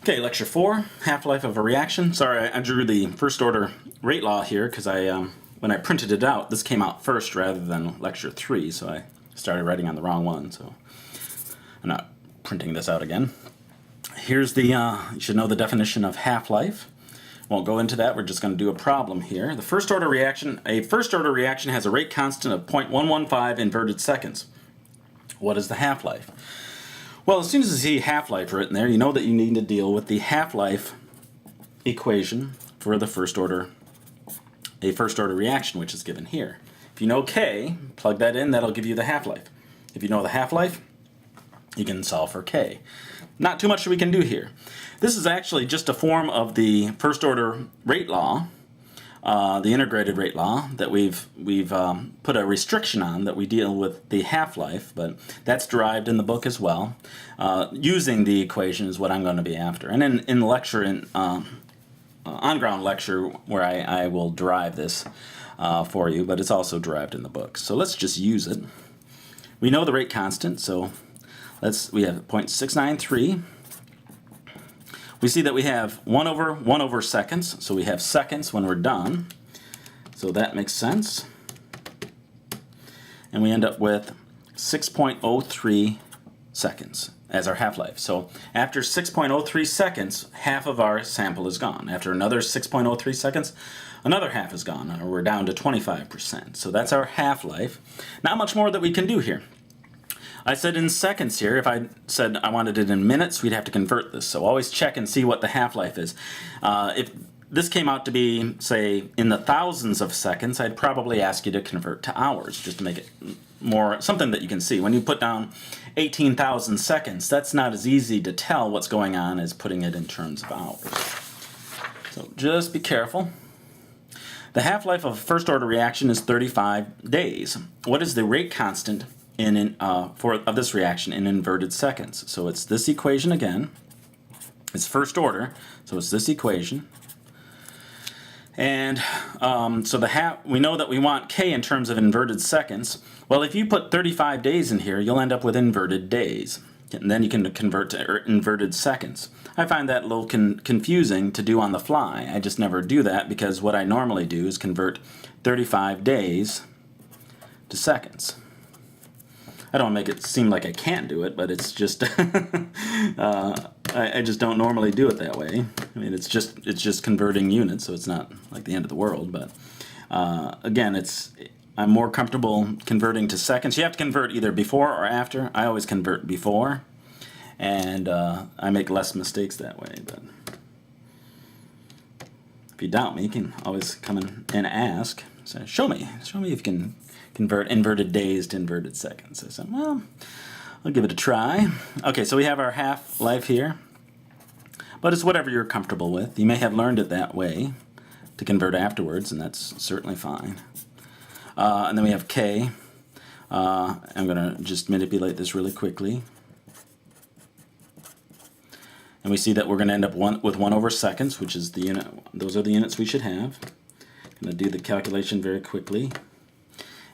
Okay, lecture 4, half-life of a reaction. Sorry, I drew the first order rate law here because when I printed it out, this came out first rather than lecture 3, so I started writing on the wrong one, so I'm not printing this out again. Here's the, you should know the definition of half-life. Won't go into that, we're just going to do a problem here. The first order reaction, a first order reaction has a rate constant of 0.115 inverted seconds. What is the half-life? Well, as soon as you see half-life written there, you know that you need to deal with the half-life equation for the first order reaction, which is given here. If you know K, plug that in, that'll give you the half-life. If you know the half-life, you can solve for K. Not too much we can do here. This is actually just a form of the first order rate law, the integrated rate law that we've put a restriction on, that we deal with the half-life, but that's derived in the book as well. Using the equation is what I'm going to be after. And in the lecture, on-ground lecture, where I will derive this for you, but it's also derived in the book. So let's just use it. We know the rate constant, so we have 0.693. We see that we have 1 over seconds, so we have seconds when we're done. So that makes sense. And we end up with 6.03 seconds as our half-life. So after 6.03 seconds, half of our sample is gone. After another 6.03 seconds, another half is gone, or we're down to 25%. So that's our half-life. Not much more that we can do here. I said in seconds here. If I said I wanted it in minutes, we'd have to convert this. So always check and see what the half-life is. If this came out to be, say, in the thousands of seconds, I'd probably ask you to convert to hours, just to make it more something that you can see. When you put down 18,000 seconds, that's not as easy to tell what's going on as putting it in terms of hours. So just be careful. The half-life of a first-order reaction is 35 days. What is the rate constant of this reaction in inverted seconds? So it's this equation again. It's first order, so it's this equation. And so we know that we want K in terms of inverted seconds. Well, if you put 35 days in here, you'll end up with inverted days. And then you can convert to inverted seconds. I find that a little confusing to do on the fly. I just never do that because what I normally do is convert 35 days to seconds. I don't make it seem like I can't do it, but it's just I just don't normally do it that way. I mean, it's just converting units, so it's not like the end of the world. But again, I'm more comfortable converting to seconds. You have to convert either before or after. I always convert before, and I make less mistakes that way. But if you doubt me, you can always come in and ask. Say, show me if you can convert inverted days to inverted seconds. I said, well, I'll give it a try. Okay, so we have our half-life here, but it's whatever you're comfortable with. You may have learned it that way to convert afterwards, and that's certainly fine. And then we have K. I'm going to just manipulate this really quickly. And we see that we're going to end up with 1 over seconds, which is the unit. Those are the units we should have. I'm going to do the calculation very quickly.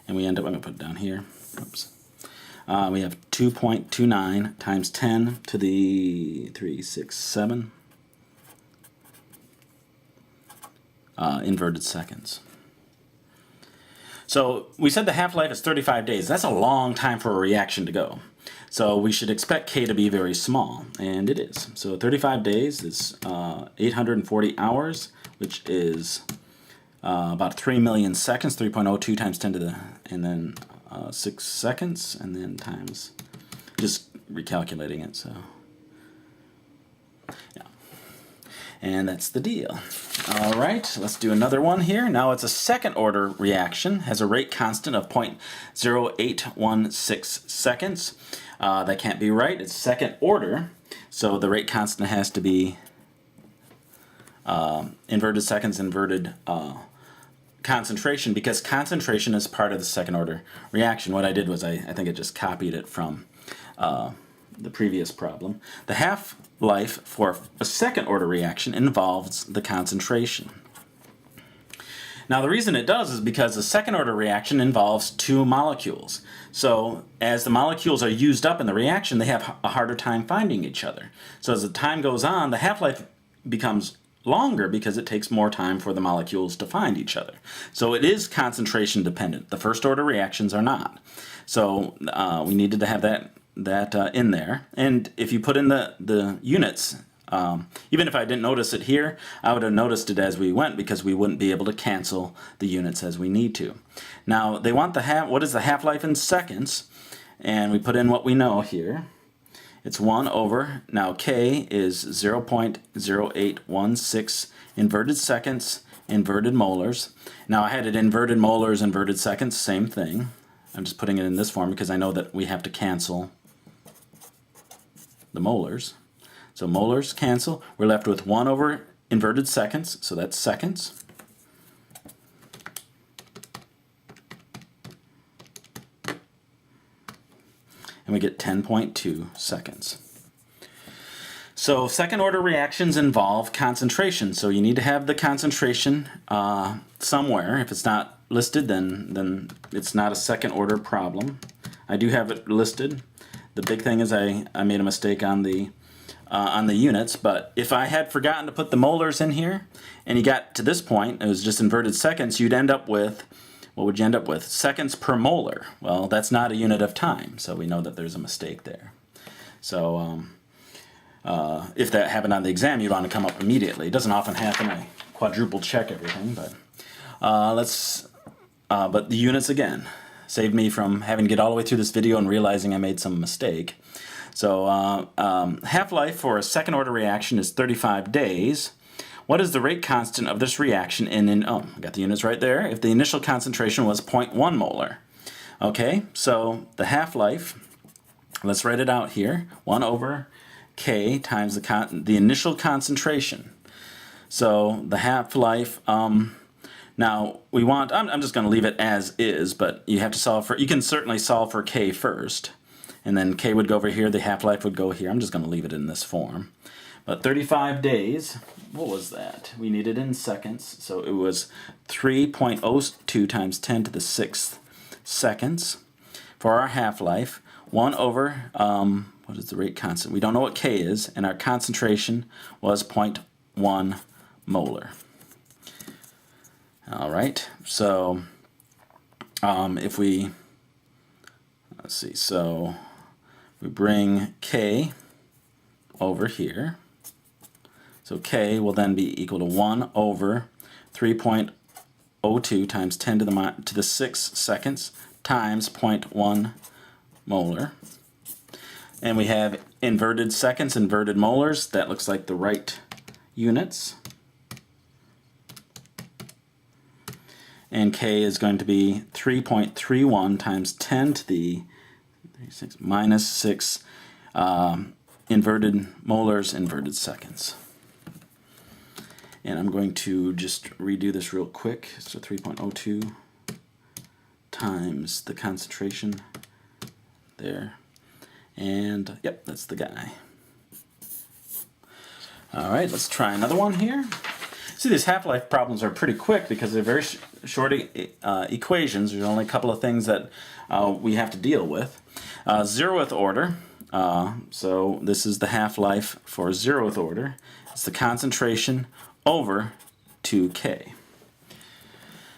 And we end up, I'm going to put it down here. Oops. We have 2.29 times 10 to the 367 inverted seconds. So we said the half-life is 35 days. That's a long time for a reaction to go. So we should expect K to be very small, and it is. So 35 days is 840 hours, which is about 3 million seconds, 3.02 times 10 to the, and then 6 seconds, and then times, just recalculating it, so, yeah. And that's the deal. All right, let's do another one here. Now it's a second order reaction, has a rate constant of 0.0816 seconds. That can't be right, it's second order, so the rate constant has to be inverted seconds, inverted concentration, because concentration is part of the second order reaction. What I did was I think I just copied it from the previous problem. The half-life for a second order reaction involves the concentration. Now the reason it does is because the second order reaction involves two molecules. So as the molecules are used up in the reaction, they have a harder time finding each other. So as the time goes on, the half-life becomes longer because it takes more time for the molecules to find each other. So it is concentration dependent. The first order reactions are not. So we needed to have that in there. And if you put in the units, even if I didn't notice it here, I would have noticed it as we went because we wouldn't be able to cancel the units as we need to. Now they want what is the half-life in seconds, and we put in what we know here. It's 1 over, now K is 0.0816 inverted seconds, inverted molars. Now I had it inverted molars, inverted seconds, same thing. I'm just putting it in this form because I know that we have to cancel the molars. So molars cancel. We're left with 1 over inverted seconds, so that's seconds. And we get 10.2 seconds. So second order reactions involve concentration. So you need to have the concentration somewhere. If it's not listed, then it's not a second order problem. I do have it listed. The big thing is I made a mistake on the units, but if I had forgotten to put the molars in here and you got to this point, it was just inverted seconds, you'd end up with, what would you end up with? Seconds per molar. Well, that's not a unit of time, so we know that there's a mistake there. So if that happened on the exam, you'd want to come up immediately. It doesn't often happen. I quadruple check everything, but but the units again saved me from having to get all the way through this video and realizing I made some mistake. So half-life for a second order reaction is 35 days. What is the rate constant of this reaction I got the units right there, if the initial concentration was 0.1 molar? Okay, so the half-life, let's write it out here, 1 over K times the initial concentration. So the half-life, now we want, I'm just going to leave it as is, but you have to solve for, you can certainly solve for K first, and then K would go over here, the half-life would go here. I'm just going to leave it in this form. But 35 days, what was that? We need it in seconds, so it was 3.02 times 10 to the 6th seconds for our half-life. 1 over, what is the rate constant? We don't know what K is, and our concentration was 0.1 molar. All right, so if we, let's see, so we bring K over here. So K will then be equal to 1 over 3.02 times 10 to the 6th seconds times 0.1 molar. And we have inverted seconds, inverted molars. That looks like the right units. And K is going to be 3.31 times 10 to the minus 6 inverted molars, inverted seconds. And I'm going to just redo this real quick. So 3.02 times the concentration there. And yep, that's the guy. All right, let's try another one here. See, these half-life problems are pretty quick because they're very short equations. There's only a couple of things that we have to deal with. 0th order. So this is the half-life for 0th order. It's the concentration over 2K.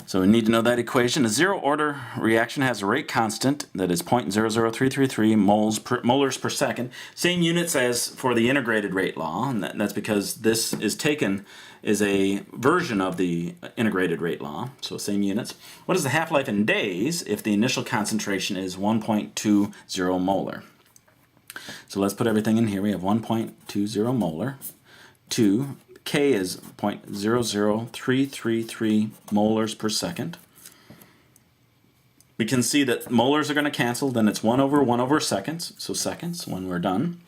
So we need to know that equation. A 0 order reaction has a rate constant that is 0.00333 molars per second. Same units as for the integrated rate law, and that's because this is taken is a version of the integrated rate law, so same units. What is the half-life in days if the initial concentration is 1.20 molar? So let's put everything in here. We have 1.20 molar. 2, K is 0.00333 molars per second. We can see that molars are going to cancel, then it's 1 over seconds, so seconds when we're done.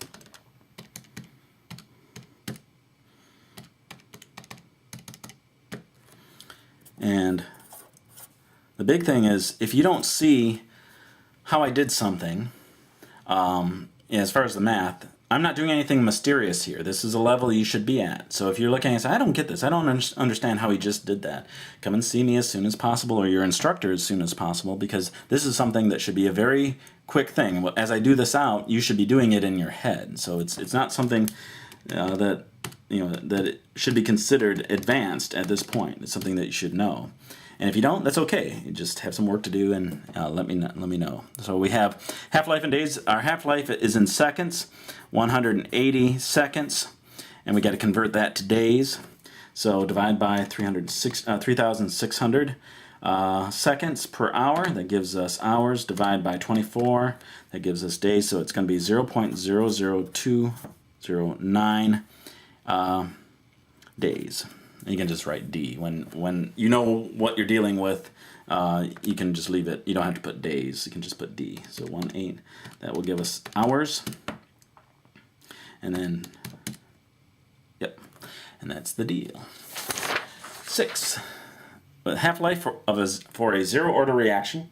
And the big thing is, if you don't see how I did something, as far as the math, I'm not doing anything mysterious here. This is a level you should be at. So if you're looking and say, I don't get this, I don't understand how he just did that, come and see me as soon as possible, or your instructor as soon as possible, because this is something that should be a very quick thing. As I do this out, you should be doing it in your head. So it's not something that it should be considered advanced at this point. It's something that you should know. And if you don't, that's okay. You just have some work to do, and let me know. So we have half-life in days. Our half-life is in seconds, 180 seconds, and we got to convert that to days. So divide by 3,600 seconds per hour. That gives us hours. Divide by 24. That gives us days. So it's going to be 0.00209 days. You can just write D. When you know what you're dealing with, you can just leave it. You don't have to put days. You can just put D. So 1/8. That will give us hours. And then, yep. And that's the deal. 6. The half-life for a zero-order reaction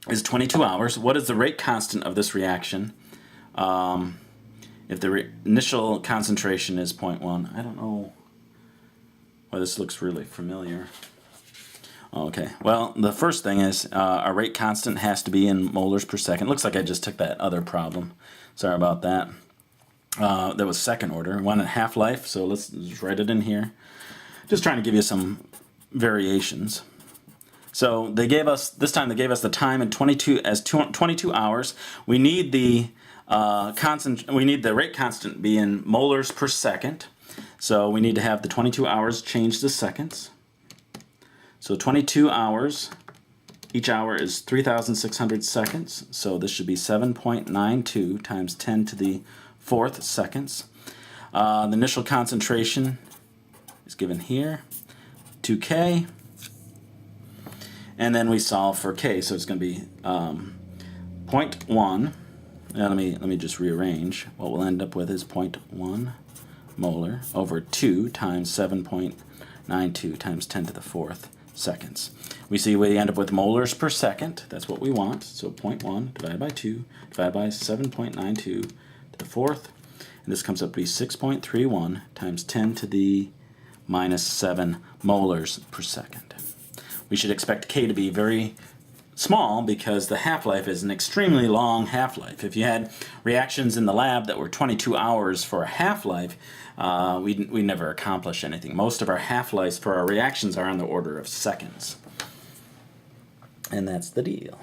is 22 hours. What is the rate constant of this reaction? If the initial concentration is 0.1, I don't know. Well, this looks really familiar. Okay, well, the first thing is our rate constant has to be in molars per second. Looks like I just took that other problem. Sorry about that. That was second order. We wanted half-life, so let's just write it in here. Just trying to give you some variations. So they gave us, this time they gave us the time in 22 hours. We need the rate constant be in molars per second. So we need to have the 22 hours changed to seconds. So 22 hours, each hour is 3,600 seconds. So this should be 7.92 times 10 to the 4th seconds. The initial concentration is given here, 2K. And then we solve for K, so it's going to be 0.1. Now let me just rearrange. What we'll end up with is 0.1 molar over 2 times 7.92 times 10 to the 4th seconds. We see we end up with molars per second. That's what we want. So 0.1 divided by 2 divided by 7.92 to the 4th. And this comes up to be 6.31 times 10 to the minus 7 molars per second. We should expect K to be very small because the half-life is an extremely long half-life. If you had reactions in the lab that were 22 hours for a half-life, we never accomplish anything. Most of our half-lives for our reactions are on the order of seconds. And that's the deal.